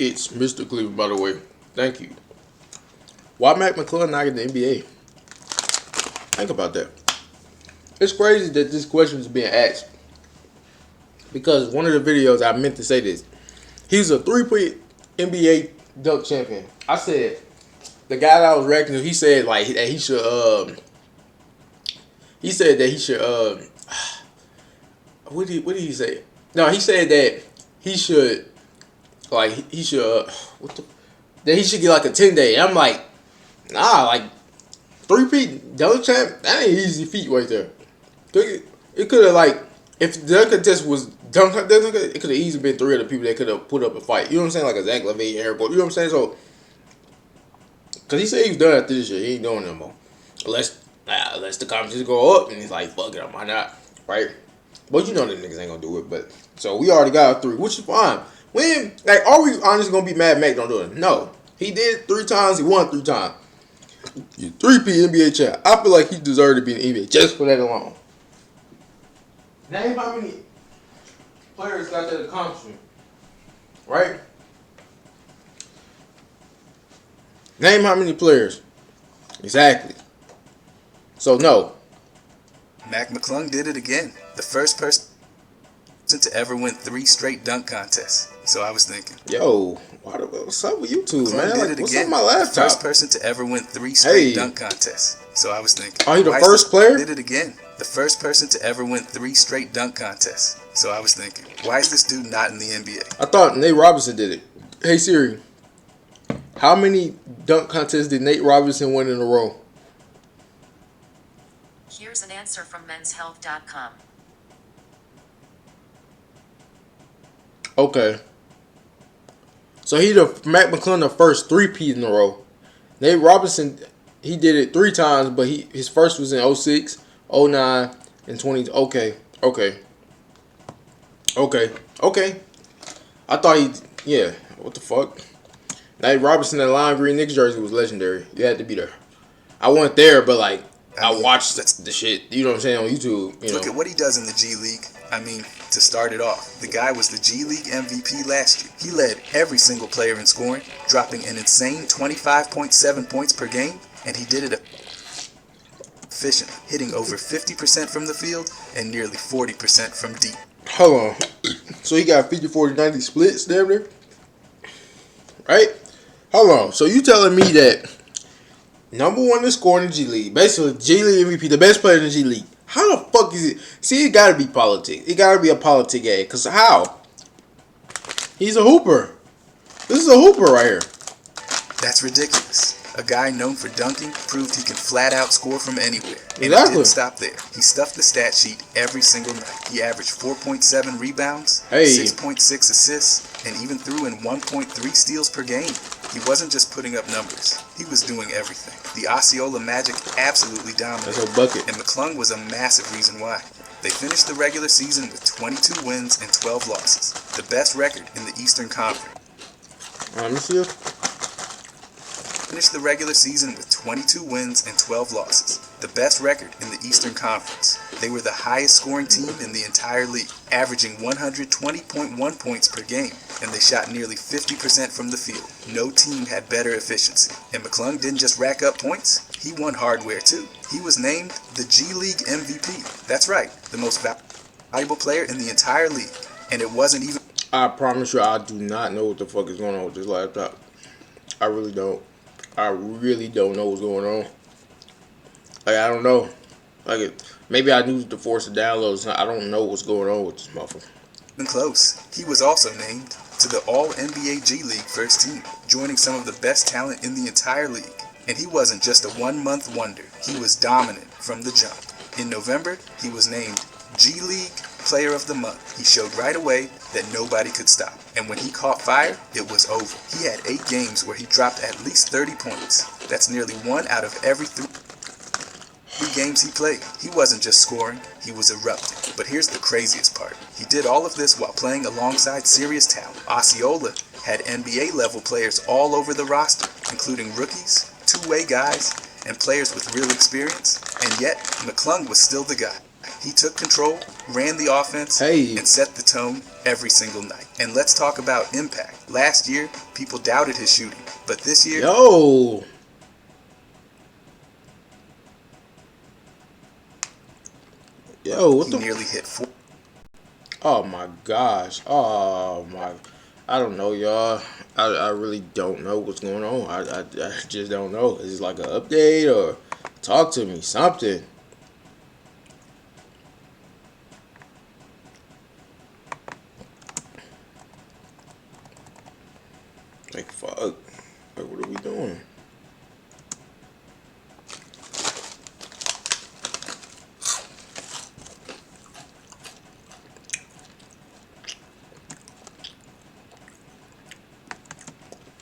It's Mr. Cleveland, by the way. Thank you. Why McClung not in the NBA? Think about that. It's crazy that this question is being asked because one of the videos I meant to say this. He's a 3-point NBA dunk champion. I said the guy that I was reacting to, he said like that he should. He said that he should. What did he say? No, he said that he should. Like he should. That he should get like a 10-day. I'm like, nah, like 3-peat dunk champ. That ain't easy feat right there. It could have like if the contest was dunk, it could have easily been 3 other people that could have put up a fight. You know what I'm saying? Like a Zach LaVine, Eric. You know what I'm saying? So, cause he said he was done after this year. He ain't doing no more. Unless the competition go up and he's like, fuck it, why not? Right? But you know them niggas ain't gonna do it. But so we already got a 3, which is fine. When like, are we honestly gonna be mad Mac don't do it? No. He did 3 times. He won 3 times. 3-peat NBA champ. I feel like he deserved to be in the NBA just for that alone. Name how many players got that accomplishment, right? Name how many players. Exactly. So no. McClung did it again. The first person to ever win 3 straight dunk contests. So I was thinking, yo, what's up with you two, McClung man? did Like, it what's again. up with my laptop? The first person to ever win 3 straight dunk contests. So I was thinking, oh, he the first player? Did it again. The first person to ever win 3 straight dunk contests. So I was thinking, why is this dude not in the NBA? I thought Nate Robinson did it. Hey Siri, how many dunk contests did Nate Robinson win in a row? Here's an answer from menshealth.com. Okay. So McClung the first 3-peat in a row. Nate Robinson, he did it 3 times, but his first was in 06, 09, and 20. Okay. I thought yeah. What the fuck? Nate Robinson in lime green Knicks jersey was legendary. You had to be there. I wasn't there, but like I watched the shit. You know what I'm saying on YouTube. Look at what he does in the G League. I mean, to start it off, the guy was the G League MVP last year. He led every single player in scoring, dropping an insane 25.7 points per game, and he did it efficiently, hitting over 50% from the field and nearly 40% from deep. Hold on. So he got 50, 40, 90 splits damn near? Right? Hold on. So you telling me that #1 in scoring in the G League, basically G League MVP, the best player in the G League. How the fuck is it? See, it gotta be politics. It gotta be a politic game. Cause how? He's a hooper. This is a hooper right here. That's ridiculous. A guy known for dunking proved he can flat out score from anywhere. And Exactly. He didn't stop there. He stuffed the stat sheet every single night. He averaged 4.7 rebounds, 6.6 assists, and even threw in 1.3 steals per game. He wasn't just putting up numbers. He was doing everything. The Osceola Magic absolutely dominated. That's a bucket. And McClung was a massive reason why. They finished the regular season with 22 wins and 12 losses. The best record in the Eastern Conference. Let me see. Finished the regular season with 22 wins and 12 losses. The best record in the Eastern Conference. They were the highest scoring team in the entire league, averaging 120.1 points per game, and they shot nearly 50% from the field. No team had better efficiency. And McClung didn't just rack up points, he won hardware too. He was named the G League MVP. That's right, the most valuable player in the entire league. And it wasn't even... I promise you, I do not know what the fuck is going on with this laptop. I really don't. I really don't know what's going on. Like, I don't know. Like, maybe I need to force the downloads. I don't know what's going on with this motherfucker. Close. He was also named to the All-NBA G League first team, joining some of the best talent in the entire league. And he wasn't just a one-month wonder. He was dominant from the jump. In November, he was named G League Player of the Month. He showed right away that nobody could stop. And when he caught fire, it was over. He had 8 games where he dropped at least 30 points. That's nearly 1 out of every 3 games he played. He wasn't just scoring, he was erupting. But here's the craziest part. He did all of this while playing alongside serious talent. Osceola had NBA level players all over the roster, including rookies, two-way guys, and players with real experience. And yet, McClung was still the guy. He took control, ran the offense, Hey. and set the tone every single night. And let's talk about impact. Last year, people doubted his shooting, but this year, Yo, what he the? nearly hit 4. Oh my gosh. Oh my. I don't know, y'all. I really don't know what's going on. I just don't know. Is it like an update or talk to me? Something. Like, fuck. Like, what are we doing?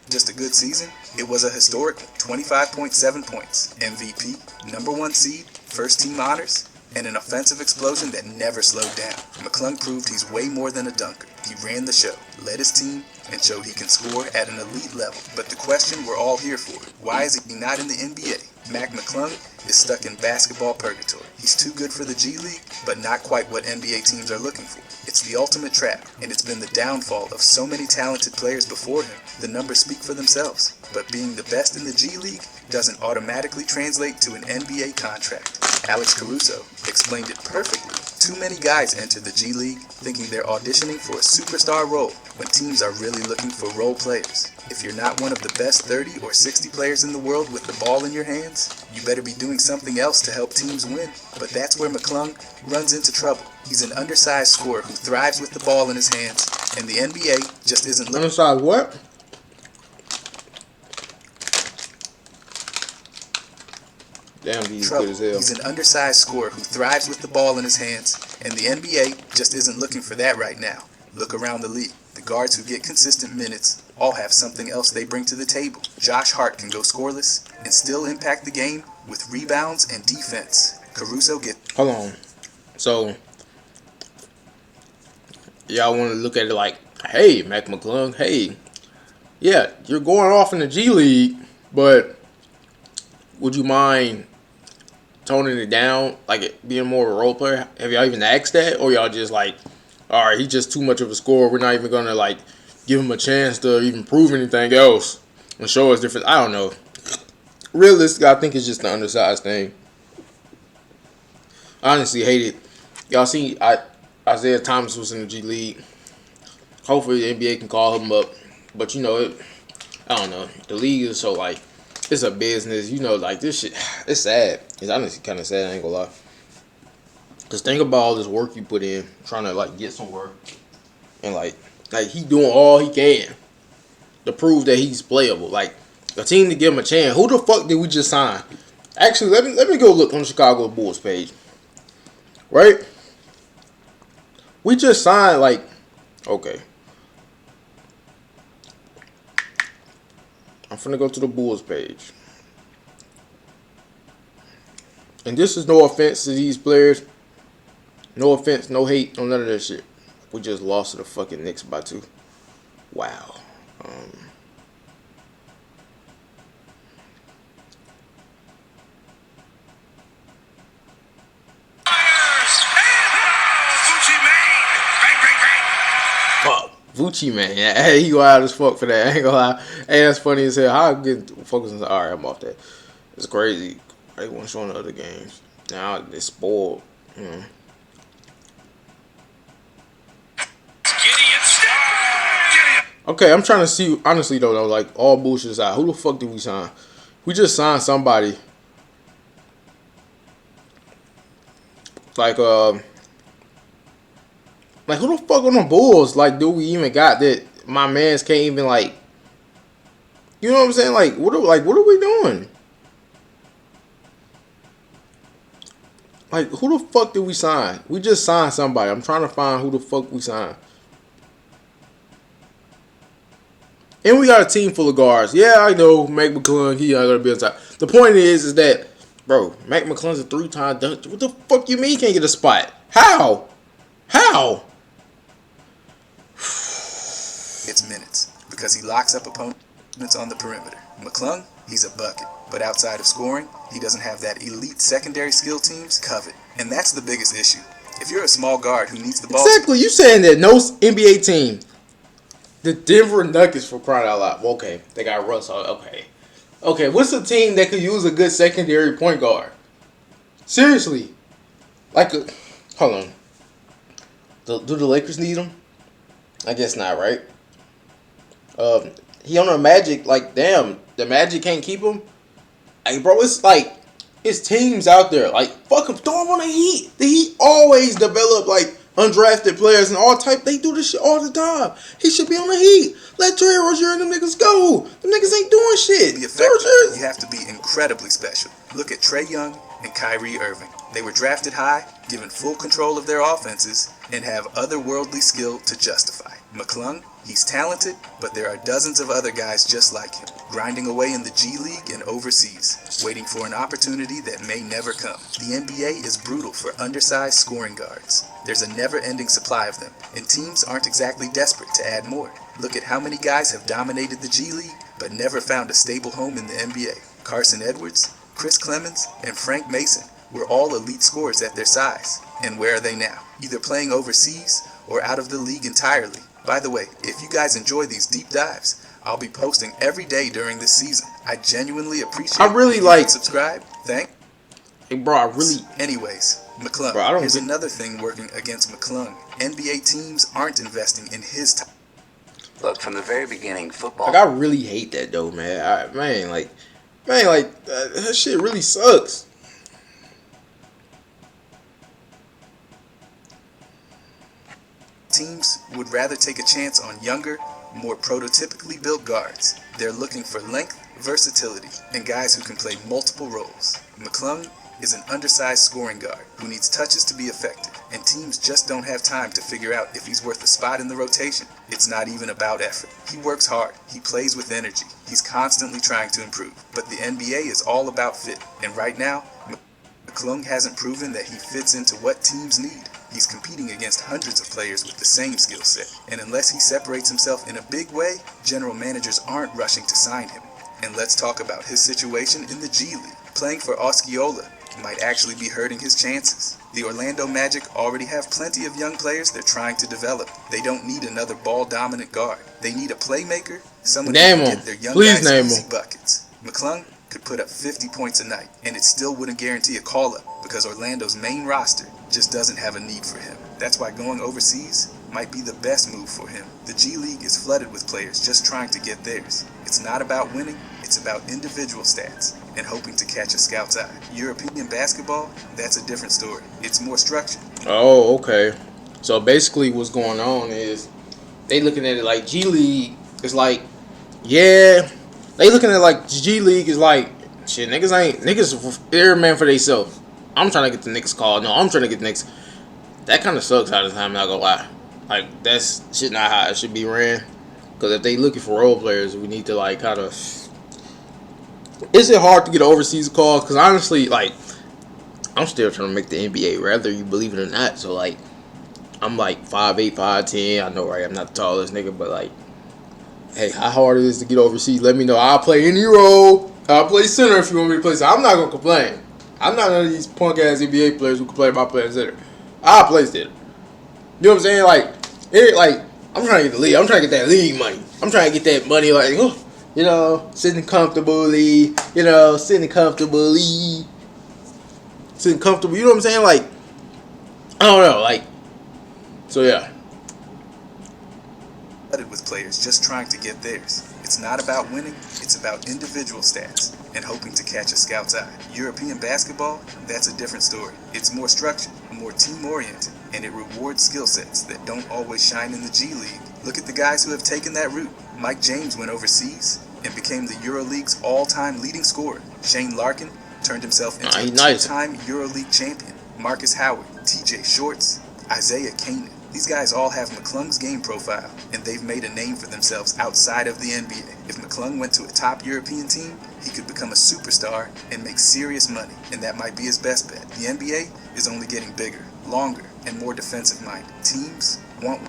Just a good season? It was a historic 25.7 points, MVP, number 1 seed, first team honors, and an offensive explosion that never slowed down. McClung proved he's way more than a dunker. He ran the show, led his team, and showed he can score at an elite level. But the question we're all here for, why is he not in the NBA? Mac McClung is stuck in basketball purgatory. He's too good for the G League, but not quite what NBA teams are looking for. It's the ultimate trap, and it's been the downfall of so many talented players before him. The numbers speak for themselves, but being the best in the G League doesn't automatically translate to an NBA contract. Alex Caruso explained it perfectly. Too many guys enter the G League thinking they're auditioning for a superstar role when teams are really looking for role players. If you're not one of the best 30 or 60 players in the world with the ball in your hands, you better be doing something else to help teams win. But that's where McClung runs into trouble. He's an undersized scorer who thrives with the ball in his hands, and the NBA just isn't looking. Undersized what? Damn, he's good as hell. He's an undersized scorer who thrives with the ball in his hands, and the NBA just isn't looking for that right now. Look around the league. The guards who get consistent minutes all have something else they bring to the table. Josh Hart can go scoreless and still impact the game with rebounds and defense. Caruso gets... Hold on. So, y'all want to look at it like, hey, Mac McClung, hey, yeah, you're going off in the G League, but would you mind toning it down, like it being more of a role player? Have y'all even asked that, or y'all just like, all right, he's just too much of a scorer. We're not even gonna like give him a chance to even prove anything else and show us different. I don't know. Realistic, I think it's just the undersized thing. I honestly hate it. Y'all see, Isaiah Thomas was in the G League. Hopefully the NBA can call him up, but you know, I don't know. The league is so like, it's a business. You know, like this shit, it's sad. It's honestly kind of sad. I ain't gonna lie. Cause think about all this work you put in trying to like get somewhere, and like he doing all he can to prove that he's playable. Like a team to give him a chance. Who the fuck did we just sign? Actually, let me go look on the Chicago Bulls page. Right? We just signed like, okay. I'm finna go to the Bulls page. And this is no offense to these players. No offense, no hate, no none of that shit. We just lost to the fucking Knicks by 2. Wow. Fuck. Vucci, man. Yeah, hey, he wild as fuck for that. I ain't gonna lie. Hey, that's funny as hell. How I get focused on... Alright, I'm off that. It's crazy. They weren't showing the other games. Now it's spoiled. You know. Okay, I'm trying to see. Honestly, though, like all bullshit aside, who the fuck did we sign? We just signed somebody. Like who the fuck on the Bulls? Like, do we even got that? My mans can't even like. You know what I'm saying? Like, what are we doing? Like, who the fuck did we sign? We just signed somebody. I'm trying to find who the fuck we signed. And we got a team full of guards. Yeah, I know Mac McClung, he not gonna be on top. The point is that, bro, Mac McClung's a 3-time dunk. What the fuck you mean he can't get a spot? How? It's minutes because he locks up opponents on the perimeter. McClung, he's a bucket. But outside of scoring, he doesn't have that elite secondary skill teams covet. And that's the biggest issue. If you're a small guard who needs the ball, Exactly. You saying that no NBA team, the Denver Nuggets for crying out loud. Okay, they got Russ. Okay. What's a team that could use a good secondary point guard? Seriously, hold on. Do the Lakers need him? I guess not, right? He on the Magic. Like, damn, the Magic can't keep him. Like, bro, it's teams out there. Like, fuck him, throw him on the Heat. The Heat always develop like undrafted players and all type. They do this shit all the time. He should be on the Heat. Let Terry Rozier and them niggas go. Them niggas ain't doing shit. to be effective, you have to be incredibly special. Look at Trae Young and Kyrie Irving. They were drafted high, given full control of their offenses, and have otherworldly skill to justify. McClung, he's talented, but there are dozens of other guys just like him, grinding away in the G League and overseas, waiting for an opportunity that may never come. The NBA is brutal for undersized scoring guards. There's a never-ending supply of them, and teams aren't exactly desperate to add more. Look at how many guys have dominated the G League, but never found a stable home in the NBA. Carson Edwards, Chris Clemens, and Frank Mason were all elite scorers at their size. And where are they now? Either playing overseas or out of the league entirely. By the way, if you guys enjoy these deep dives, I'll be posting every day during this season. I genuinely appreciate it. I really If you like- can subscribe. Thanks. Hey, bro, I really. Anyways, McClung. Bro, I don't Here's get- another thing working against McClung. NBA teams aren't investing in his time. Look, from the very beginning, football. Like, I really hate that though, man. That shit really sucks. Teams would rather take a chance on younger, more prototypically built guards. They're looking for length, versatility, and guys who can play multiple roles. McClung is an undersized scoring guard who needs touches to be effective, and teams just don't have time to figure out if he's worth a spot in the rotation. It's not even about effort. He works hard, he plays with energy, he's constantly trying to improve. But the NBA is all about fit, and right now, McClung hasn't proven that he fits into what teams need. He's competing against hundreds of players with the same skill set, and unless he separates himself in a big way, general managers aren't rushing to sign him. And let's talk about his situation in the G League. Playing for Osceola might actually be hurting his chances. The Orlando Magic already have plenty of young players they're trying to develop. They don't need another ball-dominant guard. They need a playmaker, someone who Name can him. get their young Please guys name easy him. buckets. McClung could put up 50 points a night, and it still wouldn't guarantee a call-up because Orlando's main roster just doesn't have a need for him. That's why going overseas might be the best move for him. The G League is flooded with players just trying to get theirs. It's not about winning, it's about individual stats and hoping to catch a scout's eye. European basketball, that's a different story. It's more structured. Oh, okay. So basically, what's going on is they looking at it like G League is like, yeah. They looking at it like G League is like, shit. Niggas. They're a man for themselves. I'm trying to get the Knicks called. No, I'm trying to get the Knicks. That kind of sucks out of time. Not gonna lie. Like, that's shit not how it should be ran. Because if they looking for role players, we need to like kind of. Is it hard to get overseas calls? Because honestly, like, I'm still trying to make the NBA, whether you believe it or not. So like, I'm like 5'8", 5'10". I know, right? I'm not the tallest nigga, but like, hey, how hard it is to get overseas? Let me know. I'll play any role. I'll play center if you want me to play center. I'm not gonna complain. I'm not none of these punk ass NBA players who can play my playing center. I'll play center. You know what I'm saying? Like, I'm trying to get the league. I'm trying to get that league money. I'm trying to get that money. Like, you know, sitting comfortably. You know, sitting comfortable. You know what I'm saying? Like, I don't know. Like, so yeah. Flooded with players just trying to get theirs. It's not about winning, it's about individual stats and hoping to catch a scout's eye. European basketball, that's a different story. It's more structured, more team-oriented, and it rewards skill sets that don't always shine in the G League. Look at the guys who have taken that route. Mike James went overseas and became the EuroLeague's all-time leading scorer. Shane Larkin turned himself into a two-time EuroLeague champion. Marcus Howard, TJ Shorts, Isaiah Kanan. These guys all have McClung's game profile, and they've made a name for themselves outside of the NBA. If McClung went to a top European team, he could become a superstar and make serious money, and that might be his best bet. The NBA is only getting bigger, longer, and more defensive-minded. Teams want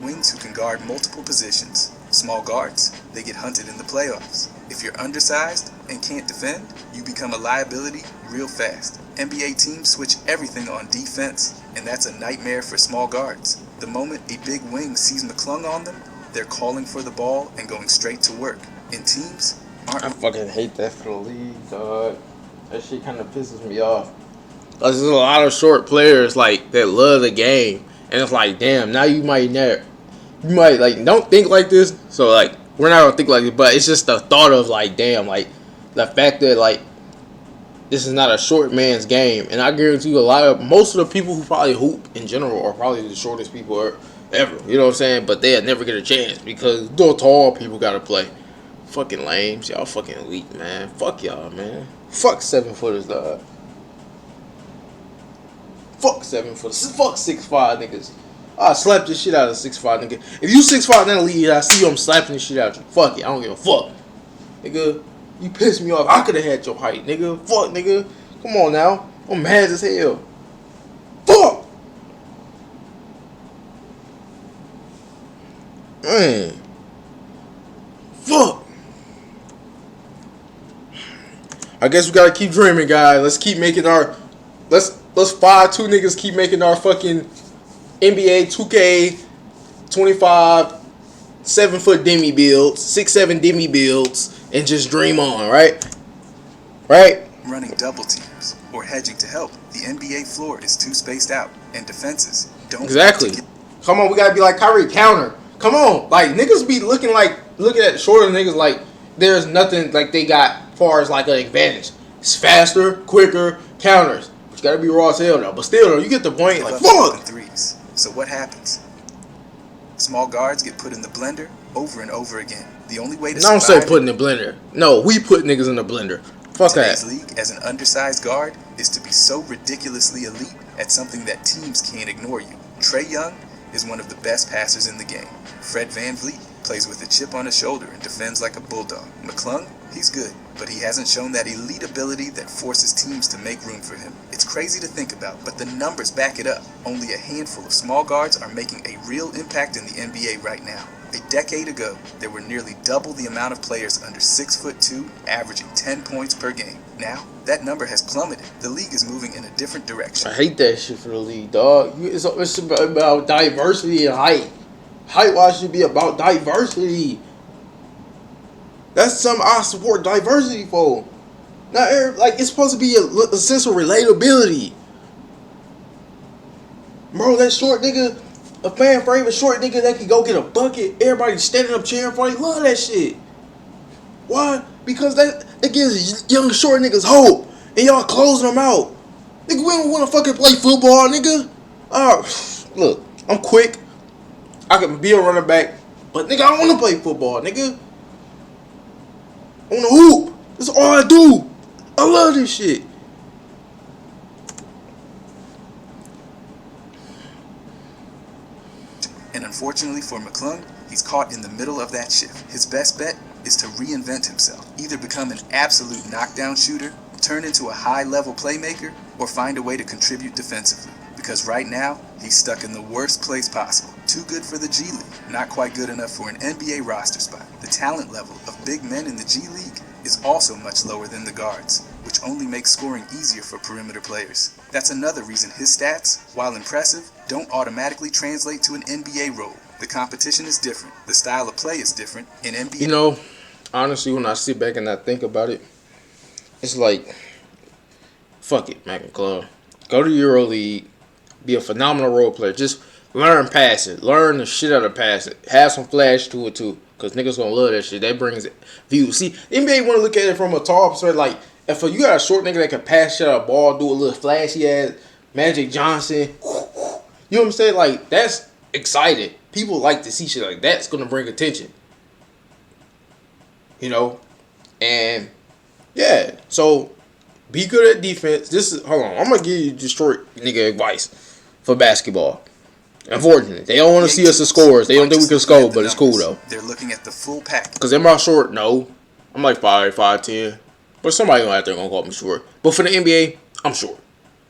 wings who can guard multiple positions. Small guards, they get hunted in the playoffs. If you're undersized and can't defend, you become a liability real fast. NBA teams switch everything on defense and that's a nightmare for small guards. The moment a big wing sees McClung on them, they're calling for the ball and going straight to work. And teams aren't. I fucking hate that for the league, dog. That shit kind of pisses me off. There's a lot of short players like that love the game, and it's like, damn, now you might like don't think like this. So like, we're not gonna think like this, but it's just the thought of like, damn, like the fact that like this is not a short man's game, and I guarantee you, most of the people who probably hoop in general are probably the shortest people ever. You know what I'm saying? But they'll never get a chance because the tall people gotta play. Fucking lames, y'all fucking weak, man. Fuck y'all, man. Fuck 7-footers, dog. Fuck 7-footers. Fuck 6'5" niggas. I slap the shit out of 6'5" nigga. If you 6'5" in the league, I see you, I'm slapping the shit out of you. Fuck it, I don't give a fuck, nigga. You pissed me off. I could have had your height, nigga. Fuck, nigga. Come on now. I'm mad as hell. Fuck. Man. Fuck. I guess we gotta keep dreaming, guys. Let's keep making our. Let's 5'2" niggas keep making our fucking NBA 2K 25 7-foot demi builds, 6'7" demi builds. And just dream on, right? Right? Running double teams or hedging to help. The NBA floor is too spaced out, and defenses don't. Exactly. Come on, we gotta be like Kyrie, counter. Come on, like niggas be looking at shorter niggas like there's nothing like they got far as like an advantage. It's faster, quicker, counters. But you gotta be raw as hell though. But still though, you get the point. Like fuck. Threes. So what happens? Small guards get put in the blender over and over again. The only way to don't say put in the blender. No, we put niggas in the blender. Fuck today's that. League as an undersized guard is to be so ridiculously elite at something that teams can't ignore you. Trae Young is one of the best passers in the game. Fred VanVleet plays with a chip on his shoulder and defends like a bulldog. McClung, he's good, but he hasn't shown that elite ability that forces teams to make room for him. It's crazy to think about, but the numbers back it up. Only a handful of small guards are making a real impact in the NBA right now. A decade ago, there were nearly double the amount of players under 6'2", averaging 10 points per game. Now, that number has plummeted. The league is moving in a different direction. I hate that shit for the league, dog. It's about diversity and height. Height-wise should be about diversity. That's something I support diversity for. Not it's supposed to be a sense of relatability. Bro, that short nigga, a fan favorite short nigga that can go get a bucket, everybody standing up cheering for him, love that shit. Why? Because that gives young short niggas hope, and y'all closing them out. Nigga, we don't want to fucking play football, nigga. Look, I'm quick. I can be a running back, but nigga, I don't want to play football, nigga. I want to hoop. That's all I do. I love this shit. And unfortunately for McClung, he's caught in the middle of that shift. His best bet is to reinvent himself. Either become an absolute knockdown shooter, turn into a high-level playmaker, or find a way to contribute defensively. Because right now, he's stuck in the worst place possible. Too good for the G League, not quite good enough for an NBA roster spot. The talent level of big men in the G League is also much lower than the guards, which only makes scoring easier for perimeter players. That's another reason his stats, while impressive, don't automatically translate to an NBA role. The competition is different. The style of play is different. In NBA... You know, honestly, when I sit back and I think about it, it's like, fuck it, McClung. Go to EuroLeague, be a phenomenal role player. Just learn pass it. Learn the shit out of pass it. Have some flash to it, too. Because niggas gonna love that shit. That brings views. See, NBA want to look at it from a tall perspective. Like, if you got a short nigga that can pass shit out of ball, do a little flashy ass Magic Johnson, you know what I'm saying? Like, that's exciting. People like to see shit like that's gonna bring attention. You know? And, yeah. So, be good at defense. Hold on. I'm gonna give you just short nigga advice for basketball. Unfortunately, they don't want to see us as scorers. They don't think we can score, but it's cool though. They're looking at the full package. Because am I short? No. I'm like 5'10". But somebody out there gonna call me short. But for the NBA, I'm short.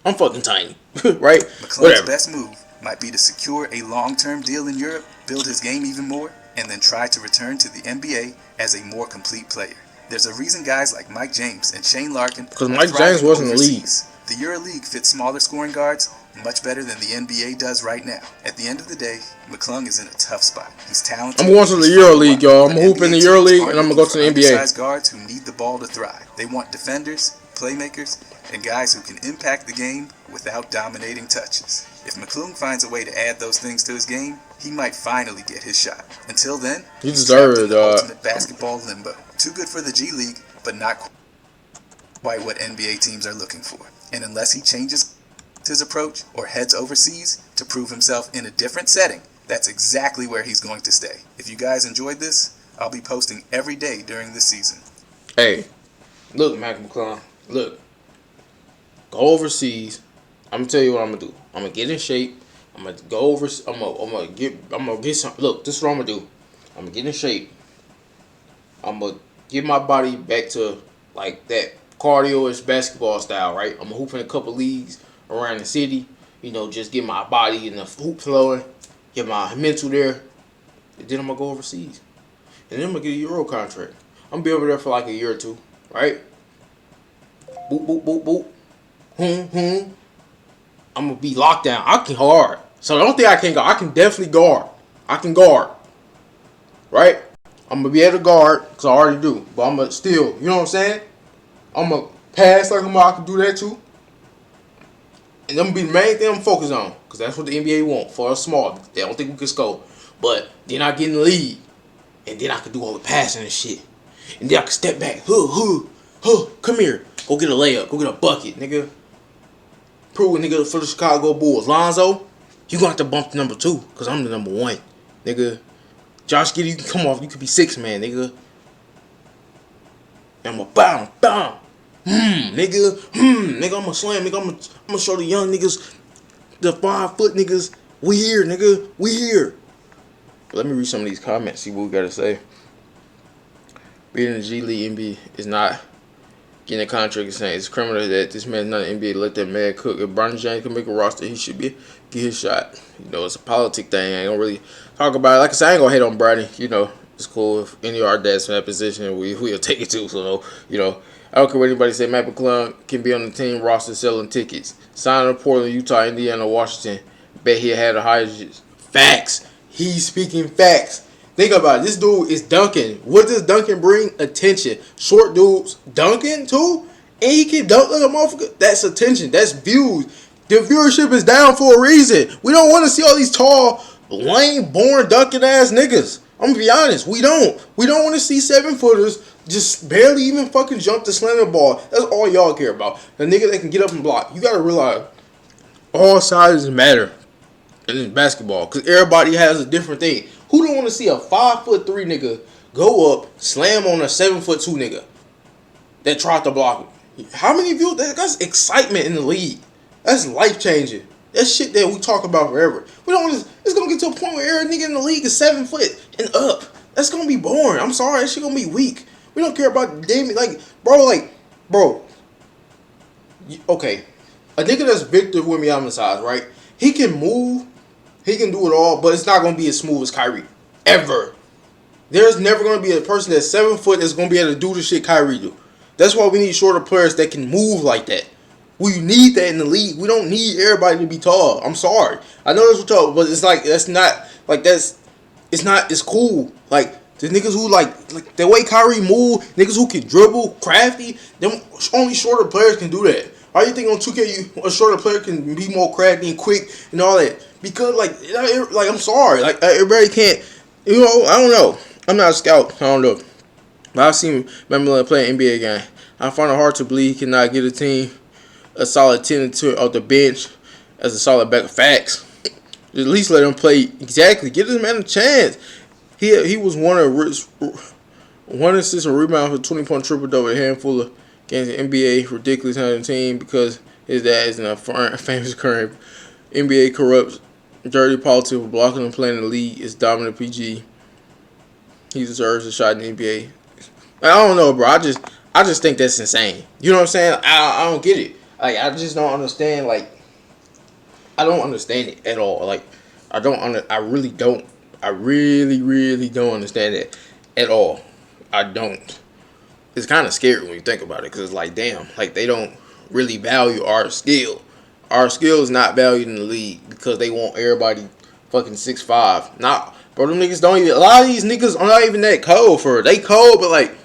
I'm fucking tiny. Right? McClung's best move might be to secure a long-term deal in Europe, build his game even more, and then try to return to the NBA as a more complete player. There's a reason guys like Mike James and Shane Larkin... Because Mike James wasn't in the league. The EuroLeague fits smaller scoring guards much better than the NBA does right now. At the end of the day, McClung is in a tough spot. He's talented. I'm going to the EuroLeague, y'all. I'm hooping in the EuroLeague, and I'm going to go to the NBA. Undersized guards who need the ball to thrive. They want defenders, playmakers, and guys who can impact the game without dominating touches. If McClung finds a way to add those things to his game, he might finally get his shot. Until then, he's trapped in the ultimate basketball limbo. Too good for the G League, but not quite what NBA teams are looking for. And unless he changes his approach or heads overseas to prove himself in a different setting, that's exactly where he's going to stay. If you guys enjoyed this, I'll be posting every day during the season. Hey, look, McClung, look. Go overseas. I'm gonna tell you what I'm gonna do. I'm gonna get in shape. I'm gonna go over. I'm gonna get some. Look, this is what I'm gonna do. I'm gonna get in shape. I'm gonna get my body back to like that cardio-ish basketball style, right? I'm gonna hoop in a couple leagues around the city. You know, just get my body in the hoop flowing, get my mental there, and then I'm gonna go overseas. And then I'm gonna get a Euro contract. I'm gonna be over there for like a year or two, right? Boop, boop, boop, boop. I'm gonna be locked down. I can guard. So don't think I can't guard. I can definitely guard. I can guard. Right? I'm gonna be able to guard because I already do. But I'm gonna still, you know what I'm saying? I'm gonna pass like I can do that too. And I'm gonna be the main thing I'm focused on. Because that's what the NBA want for us small. They don't think we can score. But then I get in the league. And then I can do all the passing and shit. And then I can step back. Come here. Go get a layup. Go get a bucket, nigga. Prove a nigga for the Chicago Bulls. Lonzo, you gonna have to bump to number 2. Because I'm the number 1. Nigga. Josh Giddey, you can come off. You could be 6 man, nigga. And I'm a bam. Nigga. Nigga, I'm gonna slam. Nigga, I'm gonna show the young niggas, the 5 foot niggas, we here, nigga. We here. Let me read some of these comments, see what we gotta say. Being in the G League NBA is not getting a contract and saying it's criminal that this man's not in the NBA. Let that man cook. If Bronny James can make a roster, he should get his shot. You know, it's a politic thing. I ain't gonna really talk about it. Like I said, I ain't gonna hate on Bronny. You know, it's cool if any of our dads in that position, we'll take it too. So, you know, I don't care what anybody say. Matt McClung can be on the team roster selling tickets. Signing to Portland, Utah, Indiana, Washington. Bet he had a higher facts. He's speaking facts. Think about it. This dude is dunking. What does dunking bring? Attention. Short dudes dunking too? And he can dunk like a motherfucker. That's attention. That's views. The viewership is down for a reason. We don't want to see all these tall, lame, born dunking ass niggas. I'm going to be honest. We don't. We don't want to see 7-footers just barely even fucking jump the slam the ball. That's all y'all care about. The nigga that can get up and block. You got to realize all sizes matter in basketball. Because everybody has a different thing. Who don't want to see a 5'3" nigga go up, slam on a 7'2" nigga that tried to block him? How many of you? That's excitement in the league. That's life changing. That's shit that we talk about forever. We don't want to. It's gonna get to a point where every nigga in the league is 7 foot and up. That's gonna be boring. I'm sorry, that shit gonna be weak. We don't care about damn bro. Okay, a nigga that's Victor Wembanyama size, right? He can move. He can do it all, but it's not going to be as smooth as Kyrie. Ever. There's never going to be a person that's 7 foot that's going to be able to do the shit Kyrie do. That's why we need shorter players that can move like that. We need that in the league. We don't need everybody to be tall. I'm sorry. I know that's what tall, but it's like, it's not as cool. Like, the niggas who like the way Kyrie move, niggas who can dribble, crafty, them only shorter players can do that. Why do you think on 2K a shorter player can be more crafty and quick and all that? Because I'm sorry, like everybody can't. You know, I don't know. I'm not a scout. I don't know. But I've seen Memphis play an NBA game. I find it hard to believe he cannot get a team a solid 10 off the bench as a solid back of facts. At least let him play exactly. Give this man a chance. He was one assist and rebound for 20-point triple-double, a handful of games in NBA. Ridiculous on the team because his dad is a famous current NBA corrupt, dirty politics for blocking and playing in the league. Is dominant PG. He deserves a shot in the NBA. I don't know, bro. I just think that's insane. You know what I'm saying? I don't get it. Like, I just don't understand. Like, I don't understand it at all. Like, I really don't. I really, really don't understand it at all. I don't. It's kind of scary when you think about it, because it's like, damn, like they don't really value our skill, our skill is not valued in the league because they want everybody fucking 6'5". Not, bro, them niggas don't even. A lot of these niggas are not even that cold for it. They cold, but like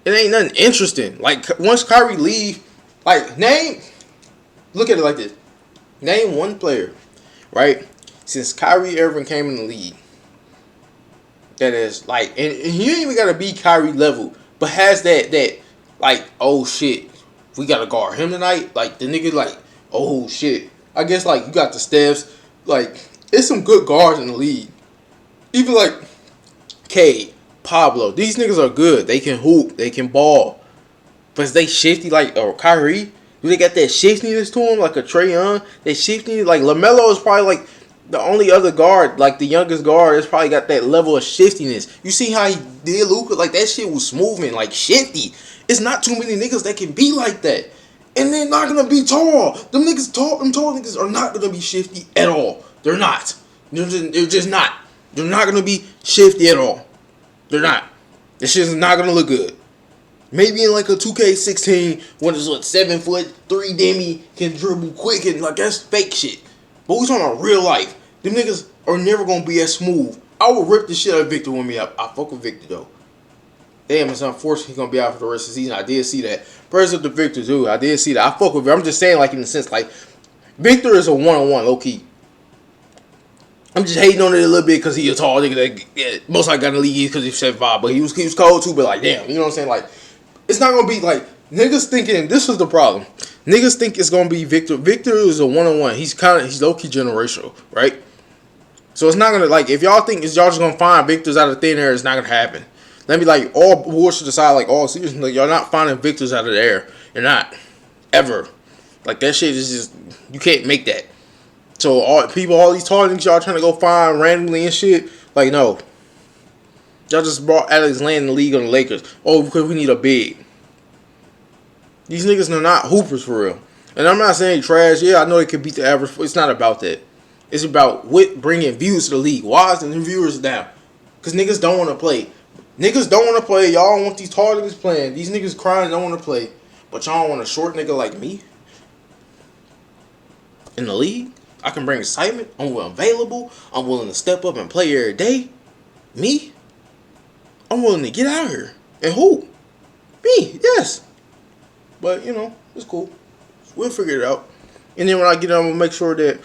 it ain't nothing interesting. Like once Kyrie leave, like look at it like this. Name one player, right? Since Kyrie Irving came in the league, that is like, and you ain't even gotta be Kyrie level, but has that like, oh shit, we gotta guard him tonight. Like the nigga like, oh shit. I guess like you got the Stephs. Like it's some good guards in the league. Even like Cade, Pablo. These niggas are good. They can hoop. They can ball. But is they shifty like Kyrie? Do they got that shiftiness to them like a Trae Young? They shifty like LaMelo is probably like the only other guard, like the youngest guard, that's probably got that level of shiftiness. You see how he did Luka? Like that shit was smooth and like shifty. It's not too many niggas that can be like that. And they're not gonna be tall. Them tall niggas are not gonna be shifty at all. They're not. They're just not. They're not gonna be shifty at all. They're not. This shit's not gonna look good. Maybe in like a 2K16 when it's what 7'3" Demi can dribble quick and like that's fake shit. But we talking about real life. Them niggas are never gonna be as smooth. I will rip the shit out of Victor when I fuck with Victor though. Damn, it's unfortunate he's gonna be out for the rest of the season. I did see that. Prayers up to Victor too. I did see that. I fuck with him. I'm just saying like in the sense like Victor is a one-on-one low key. I'm just hating on it a little bit because he a tall nigga that most likely got in the league because he's 7'5", but he was cold too. But like damn, you know what I'm saying? Like it's not gonna be like niggas thinking this is the problem. Niggas think it's gonna be Victor. Victor is a one-on-one. He's low key generational, right? So it's not gonna like if y'all think y'all just gonna find Victors out of thin air, it's not gonna happen. Let me like all bullshit aside, like all serious, like y'all not finding Victors out of the air. You're not ever. Like that shit is just you can't make that. So all these tall niggas y'all trying to go find randomly and shit, like no. Y'all just brought Alex Land in the league on the Lakers. Oh, because we need a big. These niggas are not hoopers for real. And I'm not saying trash. Yeah, I know they can beat the average. It's not about that. It's about bringing views to the league. Why is the viewers down? Because niggas don't want to play. Niggas don't want to play. Y'all don't want these tall niggas playing. These niggas crying don't want to play. But y'all don't want a short nigga like me in the league. I can bring excitement. I'm available. I'm willing to step up and play every day. Me? I'm willing to get out here. And who? Me, yes. But, you know, it's cool. We'll figure it out. And then when I get out, I'm going to make sure that